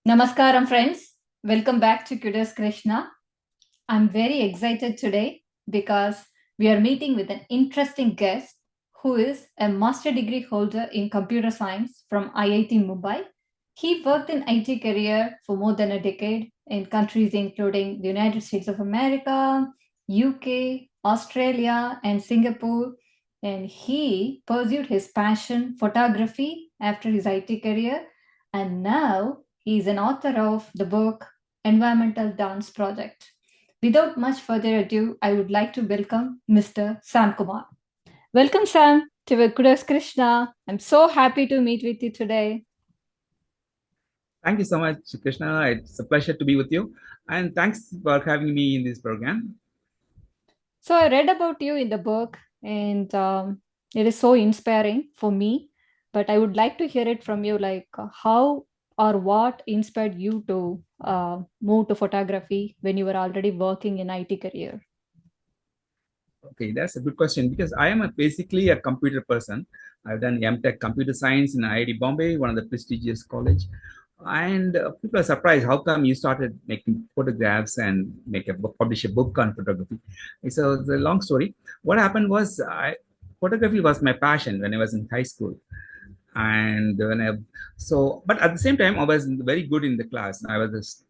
Namaskaram, friends. Welcome back to Kudos Krishna. I'm very excited today because we are meeting with an interesting guest who is a master degree holder in computer science from IIT Mumbai. He worked in IT career for more than a decade in countries including the United States of America, UK, Australia, and Singapore. And he pursued his passion, photography, after his IT career. And now he is an author of the book Environmental Dance Project. Without much further ado, I would like to welcome Mr. SamKumar. Welcome, Sam, to Kudos Krishna. I'm so happy to meet with you today. Thank you so much, Krishna. It's a pleasure to be with you. And thanks for having me in this program. So, I read about you in the book, and it is so inspiring for me. But I would like to hear it from you, like how or what inspired you to move to photography when you were already working in IT career? Okay, that's a good question because I am basically a computer person. I've done MTech Computer Science in IIT Bombay, one of the prestigious college. And people are surprised how come you started making photographs and make a book, publish a book on photography. So it's a long story. What happened was photography was my passion when I was in high school. And when I so but at the same time I was very good in the class. I was this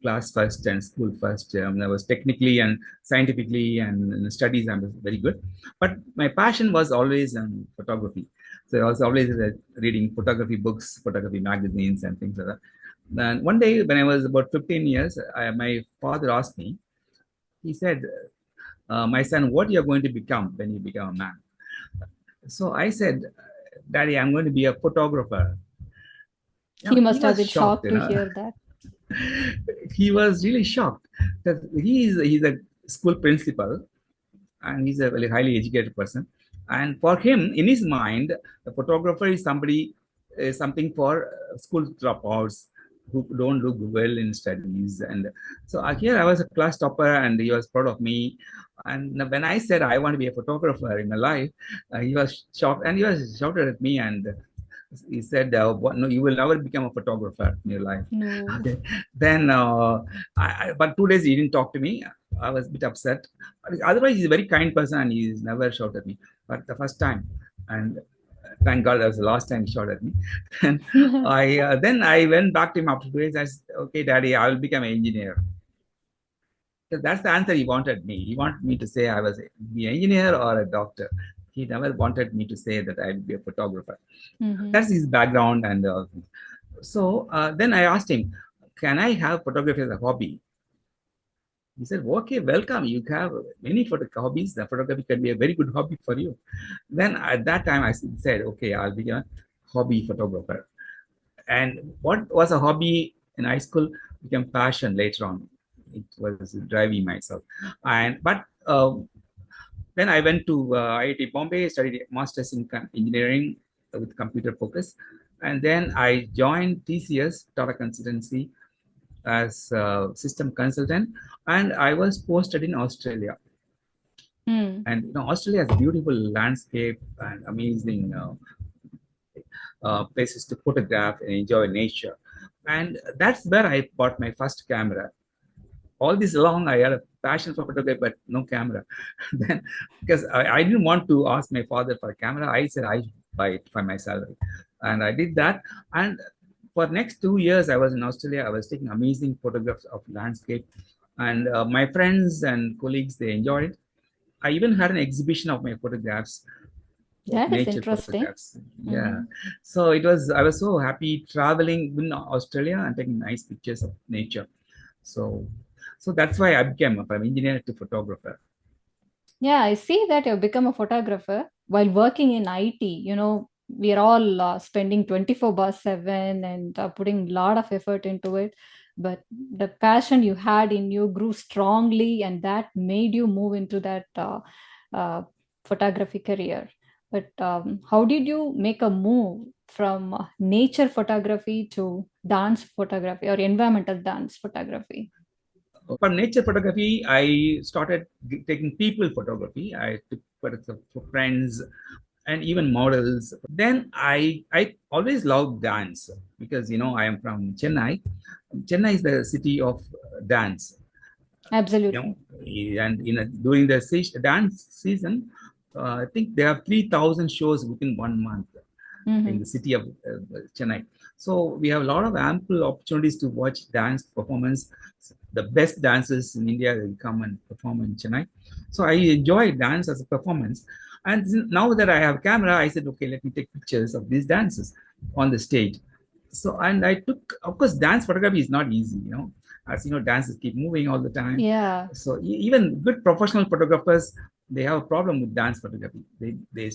class first and school first. I was technically and scientifically and in studies I was very good, but my passion was always photography. So I was always reading photography books, photography magazines and things like that. And one day when I was about 15 years, my father asked me, he said, my son, what you're going to become when you become a man? So I said, Daddy, I'm going to be a photographer. He He must have was been shocked, shocked to hear that. He was really shocked because he's a school principal and he's a very highly educated person. And for him, in his mind, the photographer is something for school dropouts who don't do well in studies. And so here I was a class topper, and he was proud of me. And when I said I want to be a photographer in my life, he was shocked, and he was shouted at me, and he said, "No, you will never become a photographer in your life." No. Okay. Then, but 2 days he didn't talk to me. I was a bit upset. Otherwise, he's a very kind person, and he's never shouted at me. But the first time, and thank God that was the last time he shouted at me. And then I went back to him after 2 days. I said, "Okay, Daddy, I will become an engineer." So that's the answer he wanted me. He wanted me to say I was be an engineer or a doctor. He never wanted me to say that I would be a photographer. Mm-hmm. That's his background. And then I asked him, can I have photography as a hobby? He said, okay, welcome. You have many hobbies. The photography can be a very good hobby for you. Then at that time, I said, okay, I'll be a hobby photographer. And what was a hobby in high school became passion later on. It was driving myself. Then I went to IIT Bombay, studied masters in engineering with computer focus, and then I joined TCS Tata Consultancy as a system consultant, and I was posted in Australia. And Australia has a beautiful landscape and amazing places to photograph and enjoy nature. And that's where I bought my first camera. All this long, I had a passion for photography, but no camera. Then, because I didn't want to ask my father for a camera, I said I buy it for my salary, and I did that. And for next 2 years, I was in Australia. I was taking amazing photographs of landscape, and my friends and colleagues they enjoyed it. I even had an exhibition of my photographs of That is nature interesting. photographs. Yeah. So I was so happy traveling in Australia and taking nice pictures of nature. So, so that's why I became from engineer to photographer. Yeah, I see that you've become a photographer while working in IT. We are all spending 24 by 7 and putting a lot of effort into it. But the passion you had in you grew strongly, and that made you move into that uh, photography career. But how did you make a move from nature photography to dance photography or environmental dance photography? For nature photography, I started taking people photography. I took for friends, and even models. Then I always loved dance because I am from Chennai. Chennai is the city of dance, you know, Absolutely. and during the dance season, I think there are 3,000 shows within 1 month in Mm-hmm. the city of Chennai. So we have a lot of ample opportunities to watch dance performance. The best dancers in India will come and perform in Chennai. So I enjoy dance as a performance. And now that I have camera, I said, okay, let me take pictures of these dances on the stage. So, and I took, of course, dance photography is not easy, as dancers keep moving all the time. Yeah. So even good professional photographers, they have a problem with dance photography. They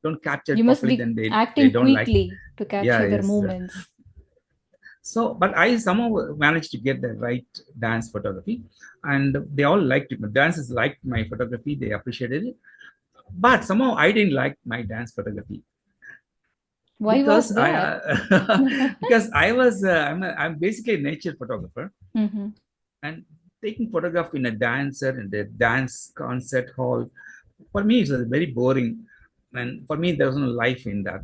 don't capture You must properly, be then they acting don't like. quickly to Yeah, capture their yes. movements. So, but I somehow managed to get the right dance photography, and they all liked it. The dancers liked my photography; they appreciated it. But somehow I didn't like my dance photography Why was because I that? because I was I'm basically a nature photographer, Mm-hmm. and taking photograph in a dancer in the dance concert hall, for me it was very boring, and for me there was no life in that.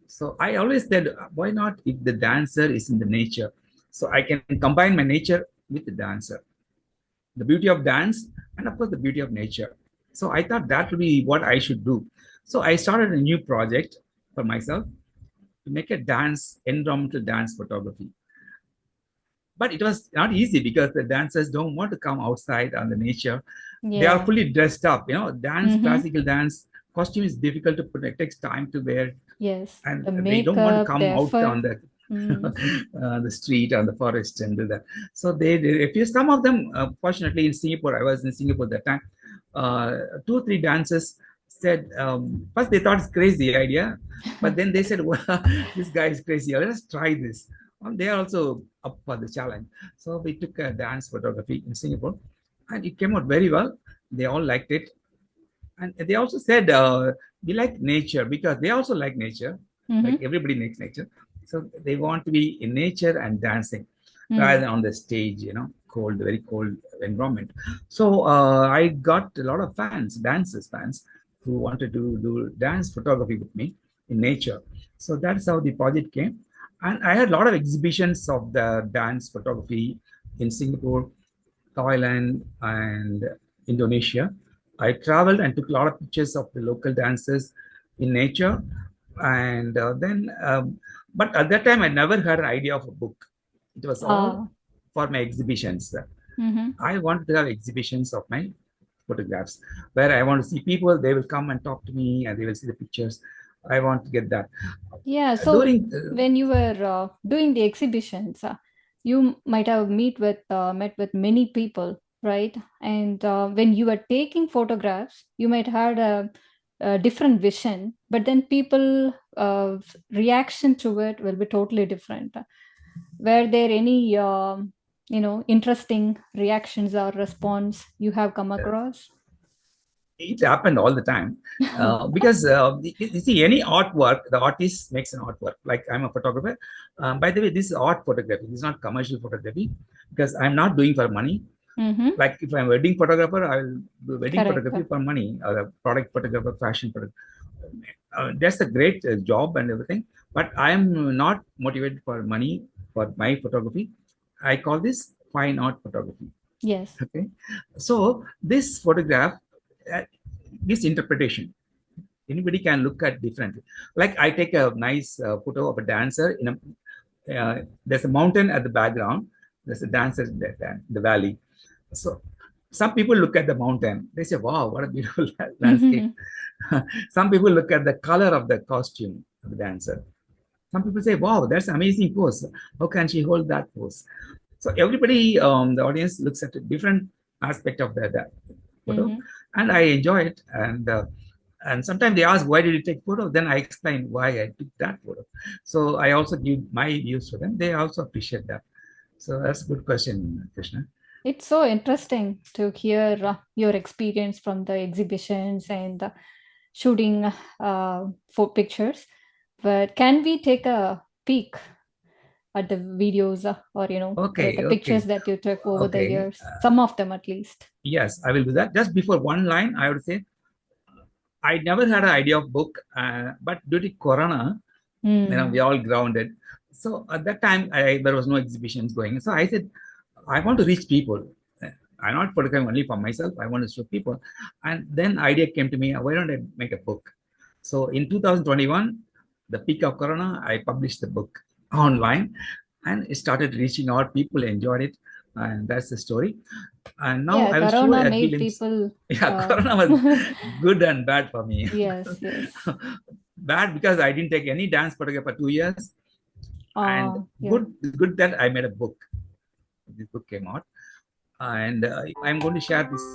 So I always said, why not if the dancer is in the nature, so I can combine my nature with the dancer, the beauty of dance, and of course the beauty of nature. So I thought that would be what I should do. So I started a new project for myself to make a dance environmental dance photography. But it was not easy because the dancers don't want to come outside on the nature. They are Yeah. fully dressed up. Dance, Mm-hmm. classical dance, costume is difficult to put. It takes time to wear, Yes. and The they don't want to makeup, the come out effort. on the Mm. the street on the forest and do that. So if you some of them, fortunately in Singapore, I was in Singapore that time. Two or three dancers said, first they thought it's crazy idea, but then they said, well, this guy is crazy. Let's try this. And they are also up for the challenge. So we took a dance photography in Singapore, and it came out very well. They all liked it, and they also said, we like nature because they also like nature, like Mm-hmm. everybody likes nature. So they want to be in nature and dancing rather Mm. than on the stage, cold, very cold environment. So I got a lot of fans, dancers fans, who wanted to do dance photography with me in nature. So that's how the project came. And I had a lot of exhibitions of the dance photography in Singapore, Thailand, and Indonesia. I traveled and took a lot of pictures of the local dancers in nature. And but at that time, I never had an idea of a book. It was all Ah. for my exhibitions. Mm-hmm. I wanted to have exhibitions of my photographs where I want to see people, they will come and talk to me and they will see the pictures. I want to get that. Yeah. So During, when you were doing the exhibitions, you might have met with many people, right? And when you were taking photographs, you might had a different vision, but then people reaction to it will be totally different. Were there any interesting reactions or response you have come across? it happened all the time because you see any artwork, the artist makes an artwork. Like I'm a photographer, by the way, this is art photography, this is not commercial photography, because I'm not doing for money. Mm-hmm. Like if I'm a wedding photographer, I will do wedding Correct. photography for money, or a product photographer, fashion photographer. That's a great job and everything, but I am not motivated for money for my photography. I call this fine art photography. Yes. Okay, so this photograph uh, gives interpretation. Anybody can look at differently. Like I take a nice photo of a dancer in a there's a mountain at the background, there's a dancer in the valley. So some people look at the mountain, they say, wow, what a beautiful landscape. Some people look at the color of the costume of the dancer. Some people say, wow, that's an amazing pose, how can she hold that pose? So everybody, the audience looks at a different aspect of the photo, Mm-hmm. and I enjoy it. And sometimes they ask, why did you take photo? Then I explain why I took that photo. So I also give my views to them. They also appreciate that. So that's a good question, Krishna. It's so interesting to hear your experience from the exhibitions and shooting for pictures. But can we take a peek at the videos or the Okay, pictures okay, that you took over the okay. years? Some of them, at least. Yes, I will do that. Just before one line, I would say I never had an idea of book, but due to Corona, we all grounded. So at that time, there was no exhibitions going. So I said, I want to reach people. I'm not photographing only for myself. I want to show people. And then idea came to me, why don't I make a book? So in 2021, the peak of Corona, I published the book online and it started reaching out. People enjoyed it. And that's the story. And now Yeah, I will show Corona a made glimpse. people. Yeah, Uh, Corona was good and bad for me. yes, yes. Bad because I didn't take any dance photography for 2 years, and Yeah. good that I made a book. This book came out, and I'm going to share this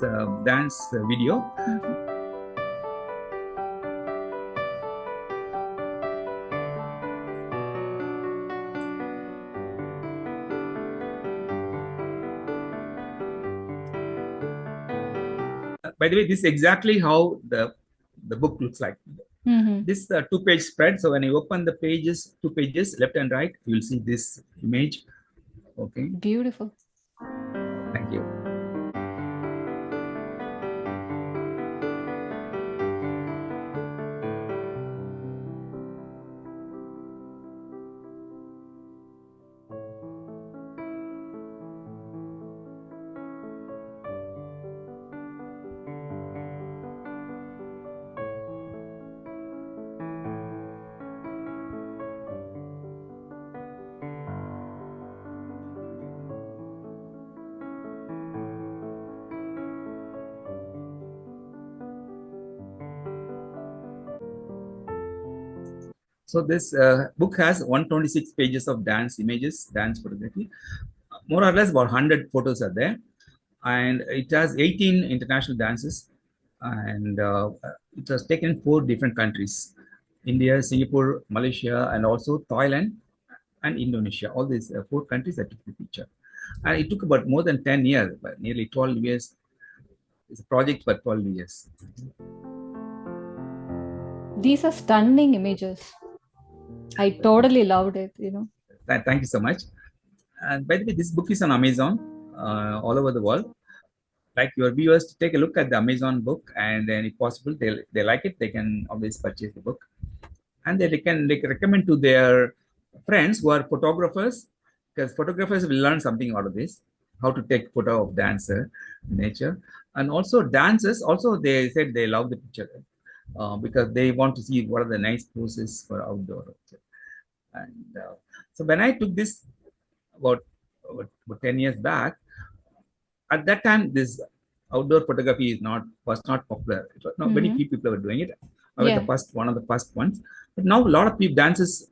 dance video. Mhm. By the way, this is exactly how the book looks like. Mhm. This two-page spread. So when you open the pages, two pages, left and right, you will see this image. Okay, Beautiful. thank you. So this book has 126 pages of dance images, dance photography. More or less about 100 photos are there. And it has 18 international dances. And it was taken in 4 different countries: India, Singapore, Malaysia, and also Thailand and Indonesia. All these 4 countries that took the picture. And it took about more than 10 years, but nearly 12 years. It's a project for 12 years. These are stunning images. I totally loved it. Thank you so much. And by the way, this book is on Amazon all over the world. Like your viewers to take a look at the Amazon book, and then if possible, they like it, they can always purchase the book, and they can recommend to their friends who are photographers, because photographers will learn something out of this, how to take photo of dancer, nature, and also dancers. Also, they said they love the picture because they want to see what are the nice poses for outdoor. And so when I took this about, about 10 years back, at that time this outdoor photography is not was not popular. It was not very Mm-hmm. few people were doing it. I was the Yeah. first one of the first ones. But now a lot of people dancers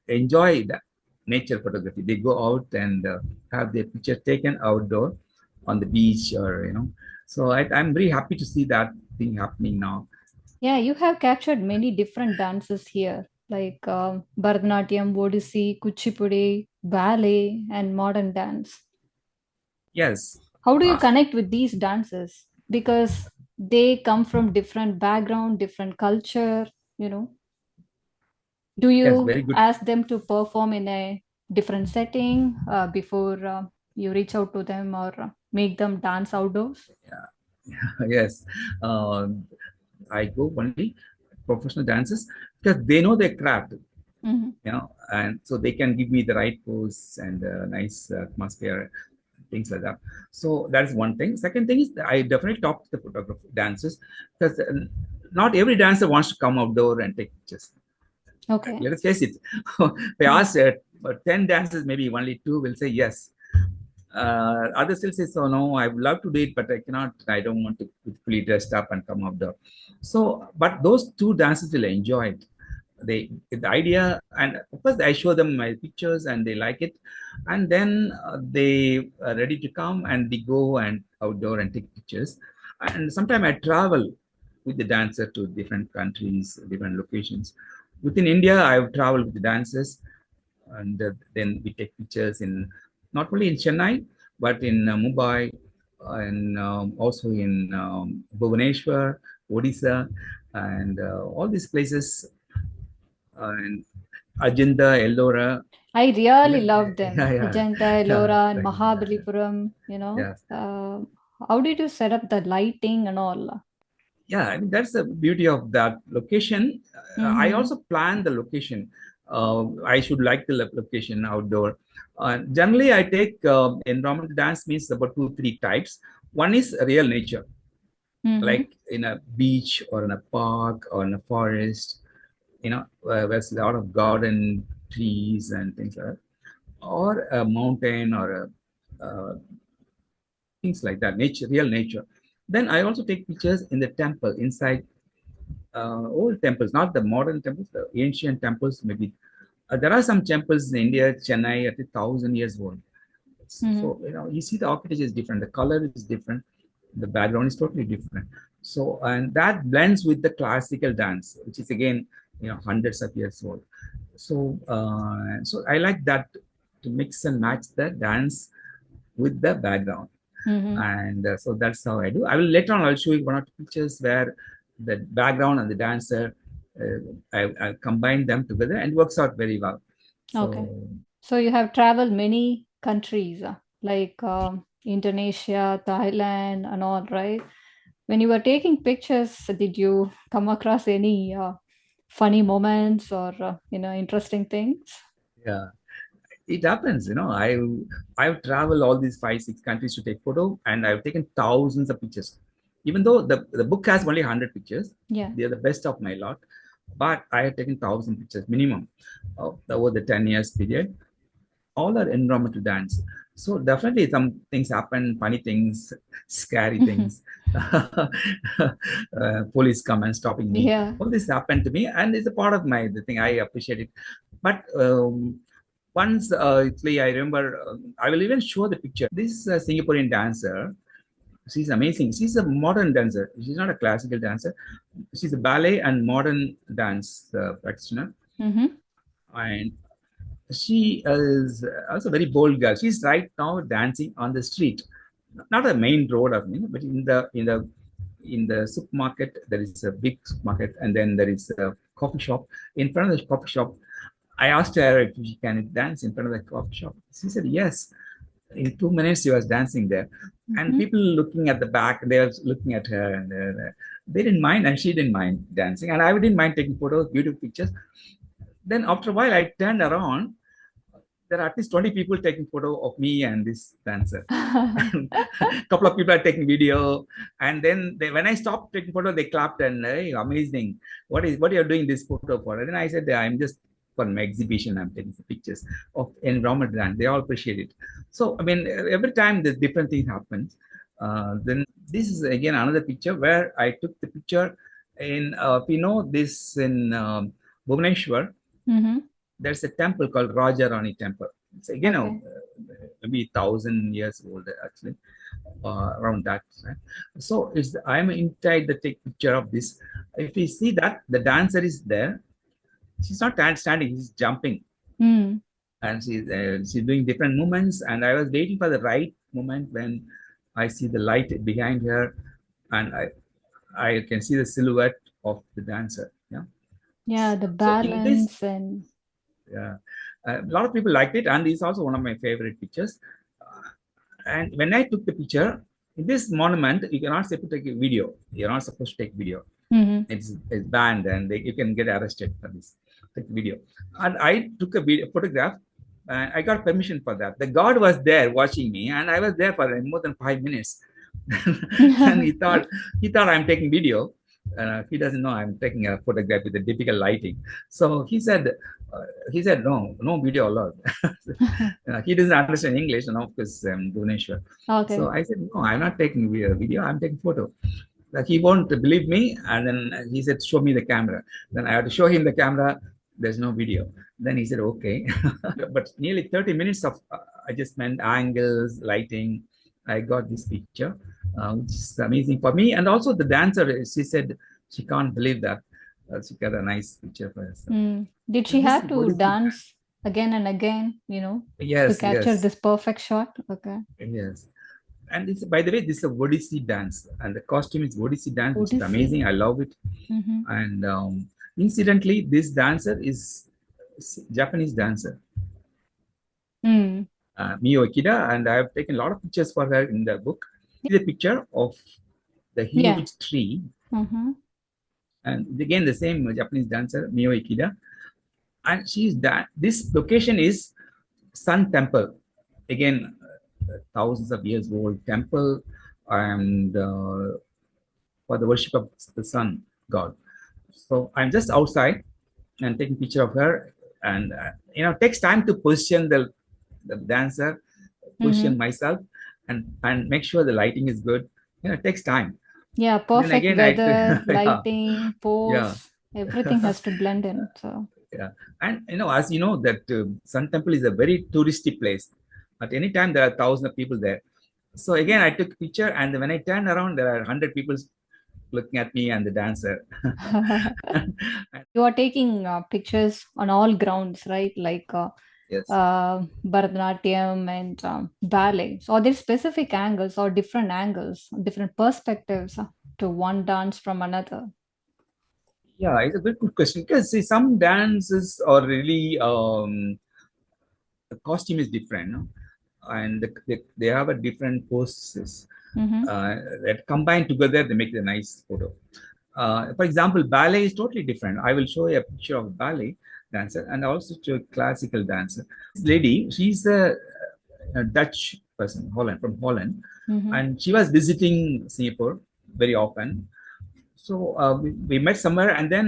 enjoy the nature photography. They go out and have their picture taken outdoor on the beach, or So I'm very happy to see that thing happening now. Yeah, you have captured many different dances here, like Bharatanatyam, Odissi, Kuchipudi, ballet, and modern dance. Yes. How do you uh, connect with these dances? Because they come from different background, different culture, you know. Do yes, you very good. ask them to perform in a different setting before you reach out to them or make them dance outdoors? Yes. uh, I go only professional dancers because they know their craft, Hmm. and so they can give me the right pose and nice atmosphere, things like that. So that is one thing. Second thing is I definitely talk to the photographer dancers, because not every dancer wants to come outdoor and take pictures. Okay. Let us face it. If I Mm. ask 10 dancers, maybe only 2 will say yes. Others still say, so no, I would love to do it, but I cannot, I don't want to be fully dressed up and come outdoor. So, but those 2 dancers will enjoy it. The idea, and first I show them my pictures and they like it. And then they are ready to come and they go and outdoor and take pictures. And sometimes I travel with the dancer to different countries, different locations. Within India, I've traveled with the dancers, and then we take pictures in not only in Chennai but in Mumbai, and also in Bhubaneswar, Odisha, and all these places, and Ajinta, Ellora. I really Even, love them. yeah, yeah, Ajanta, yeah, Ellora, and like, Mahabalipuram. yeah. How did you set up the lighting and all? Yeah, I mean that's the beauty of that location. I Mm-hmm. also plan the location. I should like the location outdoor. Generally, I take environmental dance means about two, three types. One is real nature, Mm-hmm. like in a beach or in a park or in a forest. There's a lot of garden trees and things like that, or a mountain or things like that. Nature, real nature. Then I also take pictures in the temple inside old temples, not the modern temples, the ancient temples. Maybe there are some temples in India, Chennai, at 1,000 years old. Mm-hmm. So you see the architecture is different, the color is different, the background is totally different. So and that blends with the classical dance, which is again hundreds of years old. So I like that to mix and match the dance with the background. Mm-hmm. And so that's how I do. I will later on, I'll show you one or two pictures where the background and the dancer, I combine them together and it works out very well. Okay. So So you have traveled many countries, like Indonesia, Thailand, and all, right? When you were taking pictures, did you come across any funny moments or interesting things? yeah, it happens. I've traveled all these 5, 6 countries to take photo, and I've taken thousands of pictures. Even though the book has only 100 pictures, Yeah. they are the best of my lot. But I have taken 1,000 pictures minimum over the 10 years period. All are environmental dance. So definitely some things happen, funny things, scary things. Police come and stopping me. Yeah. All this happened to me, and it's a part of my the thing. I appreciate it. But once, actually, I remember. I will even show the picture. This Singaporean dancer. She's amazing. She's a modern dancer. She's not a classical dancer. She's a ballet and modern dance practitioner. Mm-hmm. And she is also a very bold girl. She's right now dancing on the street, not a main road of me, but in the supermarket. There is a big supermarket, and then there is a coffee shop. In front of the coffee shop, I asked her if she can dance in front of the coffee shop. She said yes. In 2 minutes, she was dancing there, and Mm-hmm. people looking at the back, they were looking at her, and they didn't mind, and she didn't mind dancing, and I didn't mind taking photos, beautiful pictures. Then after a while, I turned around. There are at least 20 people taking photo of me and this dancer. And a couple of people are taking video. And then when I stopped taking photo, they clapped and, hey, amazing. What you're doing this photo for? And then I said, I'm just for my exhibition, I'm taking some pictures of environment dance. They all appreciate it. So, I mean, every time the different thing happens, then this is again another picture where I took the picture in, we know this in Bhubaneswar. Mm-hmm. There's a temple called Raja Rani Temple. It's again, Okay. maybe 1,000 years old actually, around that. Right? So I'm inside the take picture of this. If you see that the dancer is there, she's not standing, she's jumping, Mm. and she's doing different movements. And I was waiting for the right moment when I see the light behind her, and I can see the silhouette of the dancer. Yeah. Yeah, the So in this, balance and yeah, a lot of people liked it, and it's also one of my favorite pictures. And when I took the picture in this monument, you cannot say to take a video. You're not supposed to take video. mm-hmm. It's banned, and you can get arrested for this take video. And I took a video, photograph. And I got permission for that. The guard was there watching me, and I was there for more than 5 minutes. And he thought I'm taking video. He doesn't know I'm taking a photograph with the typical lighting. So he said no video allowed. He doesn't understand English, and of course Bhubaneswar. So Okay. I said no, I'm not taking video. I'm taking photo. Like he won't believe me, and then he said, "Show me the camera." Then I had to show him the camera. There's no video. Then he said, "Okay." But nearly 30 minutes of adjustment, angles, lighting, I got this picture, which is amazing for me. And also the dancer, she said she can't believe that she got a nice picture for herself. Mm. Did she And this have is to what is the dance again and again, to yes, capture yes, this perfect shot? Okay. yes. And it's by the way, this is a Odissi dance, and the costume is Odissi dance, which is Odyssey. amazing. I love it. Mm-hmm. And incidentally, this dancer is Japanese dancer, Mm. Mio Ikeda, and I have taken a lot of pictures for her in the book. The picture of the Yeah. huge tree. Mm-hmm. And again, the same Japanese dancer, Mio Ikeda. And she's that. This location is Sun Temple. Again, thousands of years old temple, and for the worship of the sun god. So I'm just outside and taking picture of her, and takes time to position the dancer, Mm-hmm. position myself, and make sure the lighting is good. It takes time. Yeah, Then perfect again, I weather, yeah, lighting, yeah. pose, everything has to blend in. So, Yeah, and as you know that Sun Temple is a very touristy place. At any time there are thousands of people there. So again, I took a picture, and when I turned around, there are 100 people looking at me and the dancer. you are taking pictures on all grounds, right? Like Yes. Bharatanatyam and ballet. So, are there specific angles or different angles, different perspectives to one dance from another? Yeah, it's a very good question because see, some dances are really the costume is different, no? And they have a different poses Mm-hmm. that combined together they make a nice photo. For example, ballet is totally different. I will show you a picture of ballet dancer and also to a classical dancer. This lady, she's a Dutch person, Holland from Holland, Mm-hmm. and she was visiting Singapore very often. So we met somewhere, and then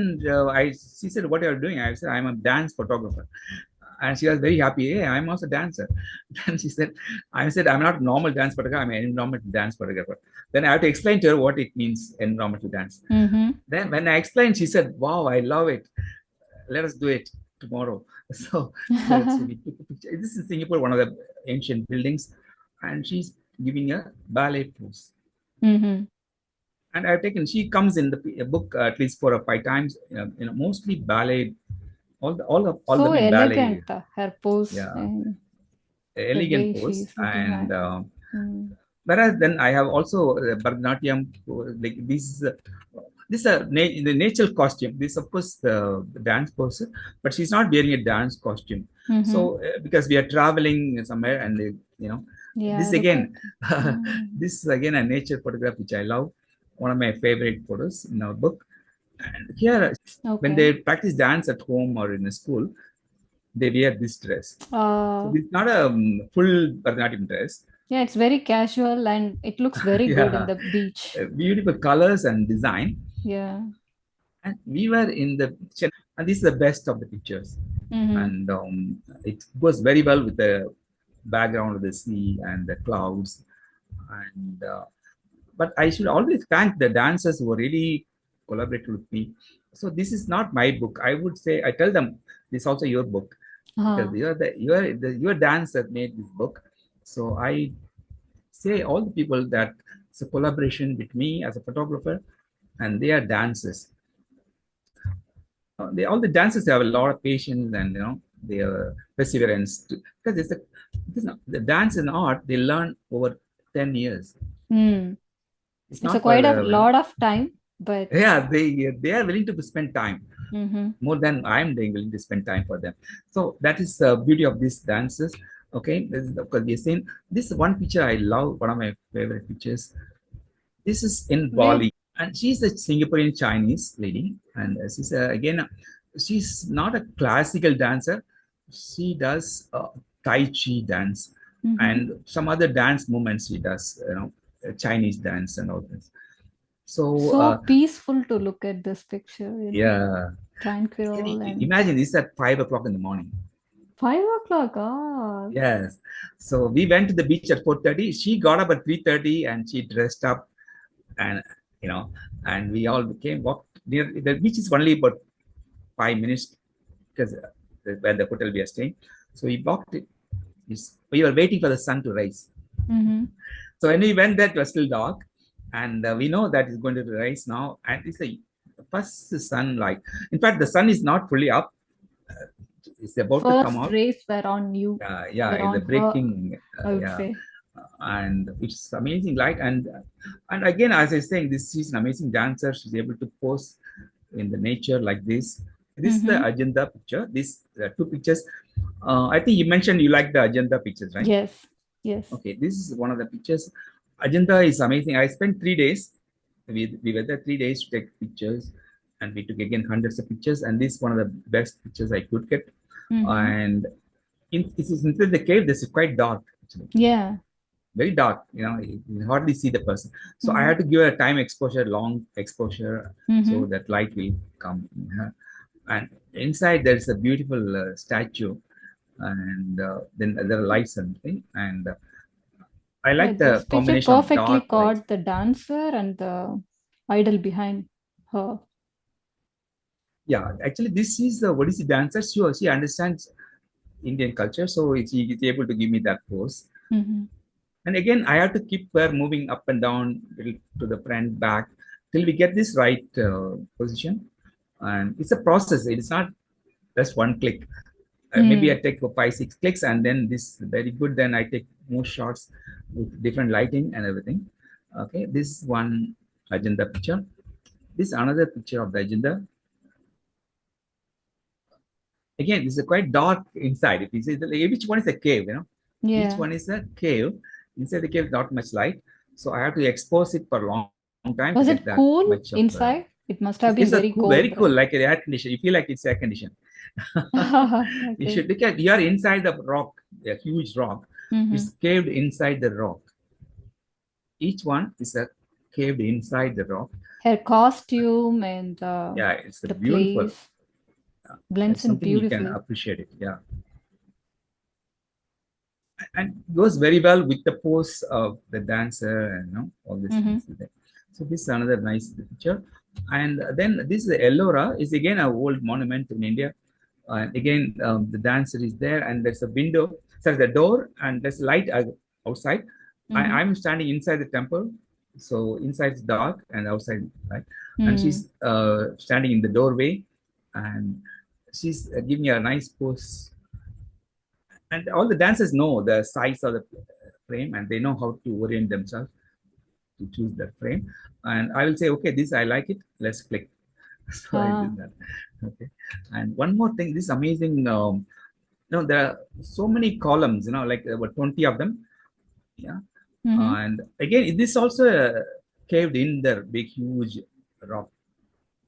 she said, "What are you doing?" I said, "I'm a dance photographer." And she was very happy. Hey, I'm also a dancer. Then she said, I said, I'm not a normal dance photographer, I'm an environmental dance photographer. Then I have to explain to her what it means, environmental dance. Mm-hmm. Then when I explained, she said, wow, I love it. Let us do it tomorrow. So we took a picture. This is Singapore, one of the ancient buildings, and she's giving a ballet pose. Mm-hmm. And I've taken, she comes in the book at least 4 or 5 times, mostly ballet, all the So ballet. elegant, her pose Yeah, and the elegant way she pose. is looking And like. Mm. whereas then I have also Bharatanatyam, like this the natural costume. This of course the dance pose, but she's not wearing a dance costume. Mm-hmm. So because we are traveling somewhere, and this Yeah, again, mm. this is again a nature photograph which I love. One of my favorite photos in our book. And here, when Okay. they practice dance at home or in a school, they wear this dress. So Uh, this is not a full Bharatanatyam dress. yeah, it's very casual and it looks very good in Yeah, the beach. beautiful colors and design. Yeah. And we were in the kitchen, and this is the best of the pictures. Mm-hmm. And it goes very well with the background of the sea and the clouds. And but I should always thank the dancers who really collaborated with me. So this is not my book. I would say I tell them this is also your book because Uh-huh. your dance that made this book. So I say all the people that it's a collaboration with me as a photographer, and they are dancers. All the dancers have a lot of patience and their perseverance because the dance and art they learn over 10 years. Mm. It's It's a not for quite a lot of time, but yeah, they are willing to spend time mm-hmm. more than I'm willing to spend time for them. So that is the beauty of these dances. Okay, this is, of course, we are saying this one picture I love. One of my favorite pictures. This is in Where Bali, and she's a Singaporean Chinese lady, and she's again, she's not a classical dancer. She does Tai Chi dance mm-hmm. and some other dance movements she does, Chinese dance and all this. So So peaceful to look at this picture, yeah, tranquil and imagine this at 5 o'clock in the morning. 5 o'clock. Ah, Yes. So we went to the beach at 4:30. She got up at 3:30 and she dressed up, and you know, and we all came walked near the beach is only about 5 minutes because where the hotel we are staying. So we walked it. We were waiting for the sun to rise. mm-hmm. So when we went there, it was still dark, and we know that it's going to rise now. And it's the first sunlight. In fact, the sun is not fully up; it's about to come First out. rays were on you, were Yeah, the on her, breaking. I would Yeah, say. and it's amazing light. And again, as I was saying, this is an amazing dancer. She's able to pose in the nature like this. This is the Mm-hmm. agenda picture. These two pictures. I think you mentioned you like the agenda pictures, right? Yes, yes. Okay, this is one of the pictures. Agenda is amazing. I spent 3 days we were there 3 days to take pictures, and we took again hundreds of pictures. And this is one of the best pictures I could get. Mm-hmm. And this is inside the cave. This is quite dark, actually, Yeah. very dark. You hardly see the person. So I Mm-hmm. had to give a time exposure, long exposure, Mm-hmm. so that light will come in her. And inside there's a beautiful statue, and then there are lights and thing. And I Yeah, like this the picture combination of perfectly dark light. caught the dancer and the idol behind her. Yeah, actually, this is the Odissi dancer. She understands Indian culture, so she is able to give me that pose. Mm-hmm. And again, I have to keep her moving up and down to the front, back, till we get this right position. And it's a process. It is not just one click. Maybe I Mm. take 5, 6 clicks, and then this very good. Then I take more shots with different lighting and everything. Okay, this one agenda picture. This another picture of the agenda. Again, this is quite dark inside. If you see, which one is a cave, each Yeah. one is a cave. Inside the cave, not much light, so I have to expose it for a long time to Was get it that cool much of. inside? It must have been It's a very cool, very cold, cool, right? like an air condition. You feel like it's air condition. You Okay. should look at. You are inside the rock, a huge rock. Mm-hmm. It's caved inside the rock. Each one is a caved inside the rock. Her costume and Yeah, it's a the beautiful. place blends It's in something you can beautifully. appreciate it. Yeah, and goes very well with the pose of the dancer and all these Mm-hmm. things. So this is another nice picture. And then this is Ellora, is again an old monument in India. And again, the dancer is there, and there's a window, sorry, the door, and there's light outside. Mm-hmm. I'm standing inside the temple, so inside it's dark and outside light. And Mm. she's standing in the doorway, and she's giving a nice pose. And all the dancers know the size of the frame, and they know how to orient themselves to choose that frame. And I will say, okay, this I like it. Let's click. So I Ah. did that. Okay. And one more thing, this amazing. There are so many columns. Like about 20 of them. Yeah. Mm-hmm. And again, this also caved in the big, huge rock.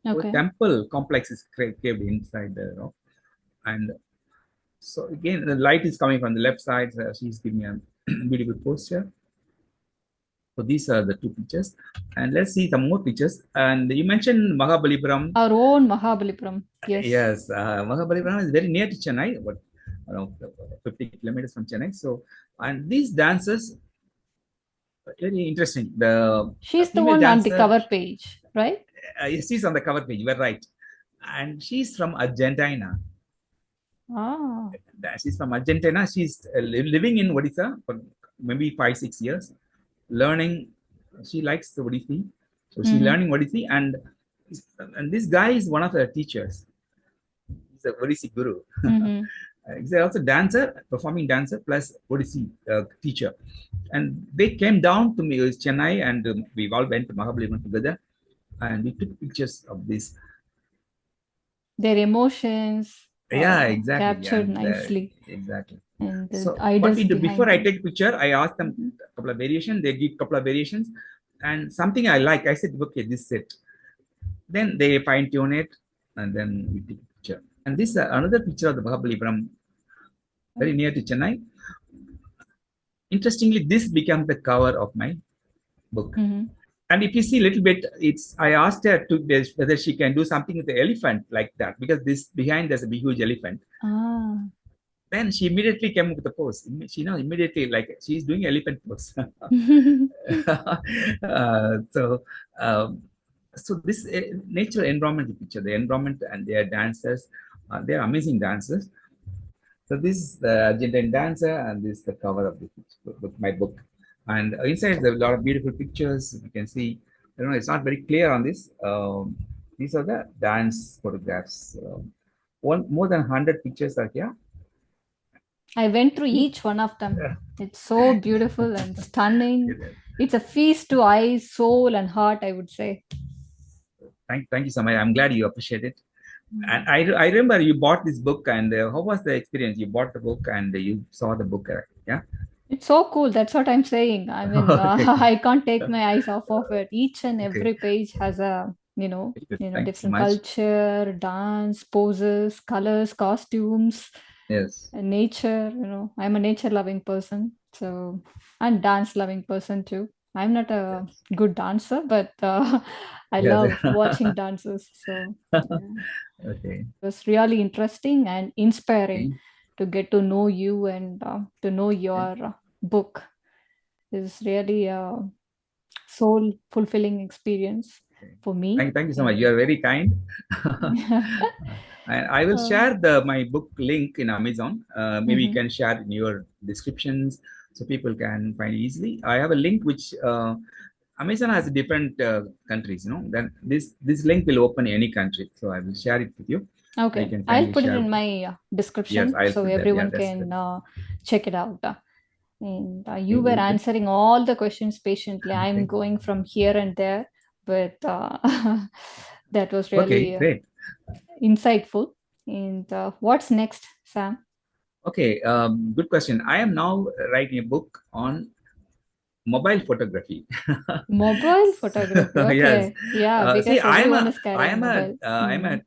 The Okay. temple complex is caved inside the rock. And so again, the light is coming from the left side. So she's giving a beautiful posture. So these are the two pictures. And let's see some more pictures. And you mentioned Mahabalipuram. Our own Mahabalipuram. Yes. Yes, Mahabalipuram is very near to Chennai, but around 50 kilometers from Chennai. So, and these dancers, very interesting. The She's the female one on the dancer, cover page, right? yes, she's on the cover page. You were right, and she's from Argentina. Ah. She's from Argentina. She's living in Odisha for maybe 5, 6 years, learning. She likes the Odissi, so she's Mm-hmm. learning Odissi, and this guy is one of her teachers. He's a Odissi guru. Mm-hmm. He's also dancer, performing dancer plus Odissi teacher. And they came down to me, Chennai, and we all went to Mahabalipuram together, and we took pictures of this. Their emotions Yeah, exactly, captured and nicely, exactly. and the So what idols we do before behind I them. take picture, I ask them Mm-hmm. a couple of variations. They give a couple of variations, and something I like. I said, okay, this is it. Then they fine tune it, and then we take a picture. And this another picture of the Mahabalipuram, very near to Chennai. Interestingly, this became the cover of my book. Mm-hmm. And if you see a little bit, it's I asked her to this whether she can do something with the elephant like that, because this behind there's a big huge elephant. Ah. Then she immediately came up with the pose. She immediately, like she's doing elephant pose. So so this natural environment picture, the environment and their dancers, they're amazing dancers. So this is the Argentine dancer, and this is the cover of my book. And inside there are a lot of beautiful pictures. You can see, it's not very clear on this. These are the dance photographs. One more than 100 pictures are here. I went through each one of them. It's so beautiful and stunning. It's a feast to eyes, soul, and heart, I would say. Thank you so much. I'm glad you appreciate it. And I remember you bought this book, and how was the experience? You bought the book and you saw the book, yeah? It's so cool. That's what I'm saying. I mean, Okay. I can't take my eyes off of it. Each and Okay. every page has a, Very good. Thank you so different much. culture, dance, poses, colors, costumes, Yes. and nature. I'm a nature loving person, so and dance loving person too. I'm not a Yes. good dancer, but I Yes. love watching dances. So yeah, Okay. it was really interesting and inspiring Okay. to get to know you and to know Okay. your book. Is really a soul fulfilling experience Okay. for me. Thank you so much. You And are very kind. And I will uh, share my book link in Amazon. Maybe you mhm. can share in your descriptions so people can find easily. I have a link which Amazon has different countries. Then this link will open any country. So I will share it with you. So you Okay, can I'll kindly put it share. in my Yes, description I'll so put that. Yeah, everyone that's can good. check it out. And you Okay, were very good. answering all the questions patiently. I'm Okay. going from here and there, but that was Okay, really great. insightful. And what's next, Sam? Okay, good question. I am now writing a book on mobile photography. Mobile photography. Yes. Okay, yeah, See, because everyone is carrying mobile. I'm a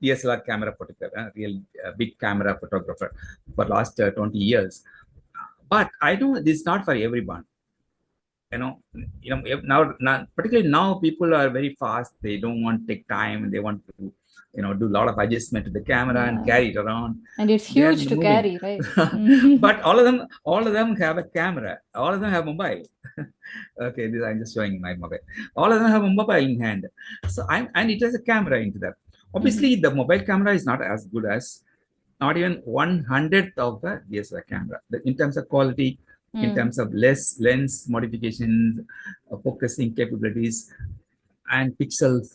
DSLR camera photographer, a real big camera photographer for last 20 years. But I know this is not for everyone. you know now particularly now people are very fast. They don't want to take time, and they want to do a lot of adjustment to the camera and Yeah, carry it around. and it's They are huge to moving. carry, right? Mhm. But all of them have a camera. All of them have mobile. Okay, this I'm just showing my mobile. All of them have a mobile in hand. So I'm and it has a camera into that. Obviously Mhm. the mobile camera is not as good as, not even 1/100th of the DSLR camera. In terms of quality, in Mm. terms of less lens modifications, focusing capabilities, and pixels,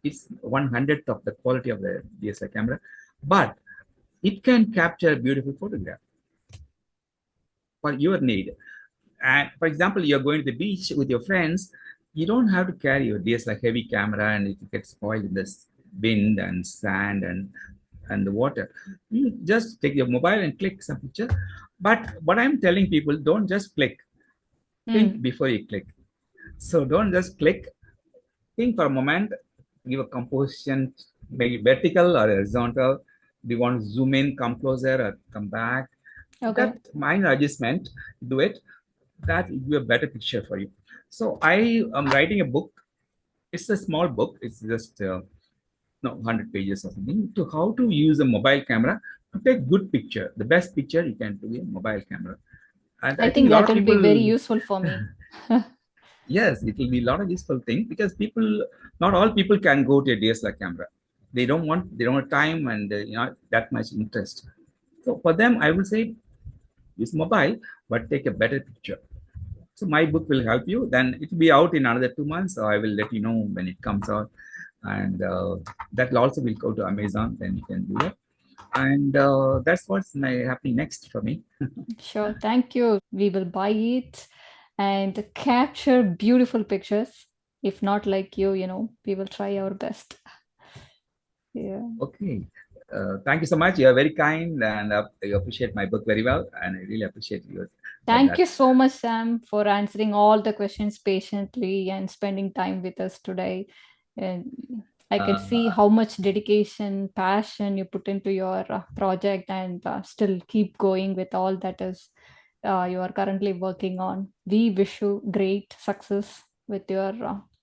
it's 1/100th of the quality of the DSLR camera. But it can capture a beautiful photograph for your need. And for example, you're going to the beach with your friends, you don't have to carry your DSLR heavy camera and it gets spoiled in the wind and sand and the water. You just take your mobile and click some picture. But what I'm telling people, don't just click. Think Mm. before you click. So don't just click. Think for a moment. Give a composition, maybe vertical or horizontal. Do you want to zoom in, come closer, or come back? Okay. That minor adjustment, do it. That will be a better picture for you. So I am writing a book. It's a small book. It's just no 100 pages or something, to how to use a mobile camera to take good picture. The best picture you can do in mobile camera. And I I think think a lot that of will be people, very useful for me. yes, it will be a lot of useful thing, because people, not all people can go to a DSLR camera. They don't have time, and that much interest. So for them, I will say use mobile, but take a better picture. So my book will help you. Then it will be out in another 2 months. So I will let you know when it comes out, and that will also will go to Amazon. Then you can do that. And that's what's happening next for me. Sure. Thank you. We will buy it and capture beautiful pictures. If not like you, we will try our best. Yeah. Okay. Thank you so much. You are very kind, and you appreciate my book very well, and I really appreciate you that. Thank you so much, Sam, for answering all the questions patiently and spending time with us today. And I can see Uh, how much dedication, passion you put into your project and still keep going with all that is you are currently working on. We wish you great success with your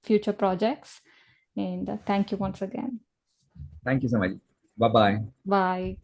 future projects. And thank you once again. Thank you so much. Bye bye. Bye.